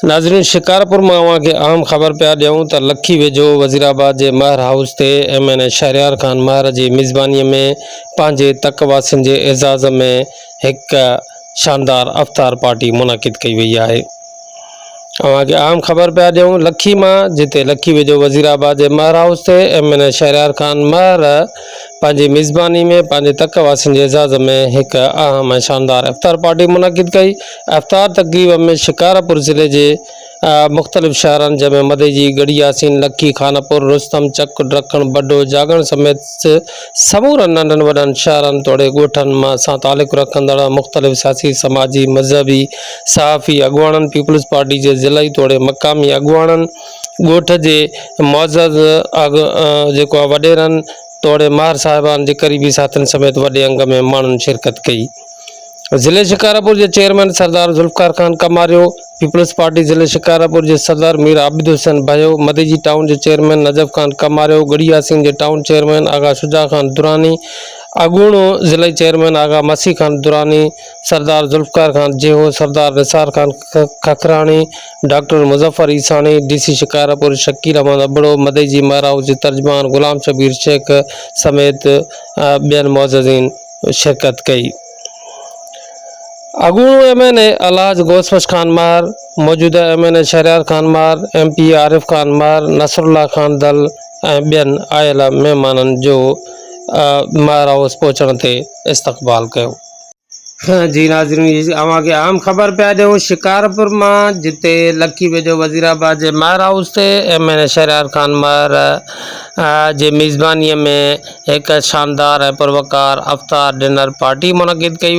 नाज़रीन शिकारपुर में अवां खे अहम ख़बर पिया ॾियूं त लखी वेझो वज़ीराबाद जे महर हाउस ते MNA शहरयार ख़ान महर जी मिज़बानीअ में पंहिंजे तकवासिन जे एज़ाज़ में हिक शानदार अफ़्तार पार्टी मुनाकिद कई वई आहे। अवां खे अहम ख़बर पिया ॾियूं लखी मां जिते लखी वेझो वज़ीराबाद जे महर हाउस ते MNA शहरयार ख़ान महर पंहिंजी मिज़बानी में पंहिंजे तकवासिन जे एज़ाज़ में हिक अहम ऐं शानदार अफ़्तार पार्टी मुनाकिद कई। अफ़्तार तक़रीब में शिकारपुर ज़िले के मुख़्तलिफ़ शहरन जंहिंमें मदेजी, गड़ियासीन, लखी, खानापुर, रुस्तम, चक, ड्रखण, बड्डो, जागण समेत समूरन नंढन वॾन शहरन तोड़े ॻोठन सां ताल्लुक़ रखंदड़ मुख़्तलिफ़ सियासी, समाजी, मज़हबी, सहाफ़ी अॻुवाणन, पीपल्स पार्टी के ज़िलई तोड़े मक़ामी अॻुवाणन, ॻोठ जे मुअज़्ज़ज़ जेको वॾेरन तोड़े महर साहिबान जे करीबी साथिन समेत वॾे अंग में माण्हुनि शिरकत कई। ज़िले शिकारपुर के चेयरमैन सरदार ज़ुल्फ़िकार ख़ान कमारियो, पीपल्स पार्टी ज़िले शिकारपुर के सदर मीर आबिद हुसैन भयो, मदेजी टाउन के चेयरमैन नजफ़ ख़ान कमारियो, गड़ियासीन के टाउन चेयरमैन आगा शुजा ख़ान दुरानी, अगूणो ज़िले चेयरमैन आगा मसी ख़ान दुरानी, सरदार ज़ुल्फ़िकार ख़ान जेहो, सरदार निसार ख़ान खखरानी, डॉक्टर मुज़फ़र ईसानी, DC शिकारपुर शकील अहमद अबड़ो, मदेजी महर हाउस के तर्जमान गुलाम शबीर शेख समेत बेन मुअज़्ज़ज़ीन शिरकत कई। अगूणो MNA अलहाज गोसबश ख़ान महर, मौजूदा MNA शहरयार ख़ान महर, MP आरिफ ख़ान महर, नसरुल्लाह ख़ान दल ऐं ॿियनि आयल महिमाननि जो महर हाउस पहुचण ते इस्तक़बाल कयो। जी नाज़रीन अवां खे अहम ख़बर पिया ॾियूं शिकारपुर मां जिते लखी वेझो वज़ीराबाद जे महर हाउस ते MNA शहरयार ख़ान महर जे मेज़बानीअ में हिक शानदार ऐं पुरवकार अफ़्तार डिनर पार्टी मुनक़िद कई।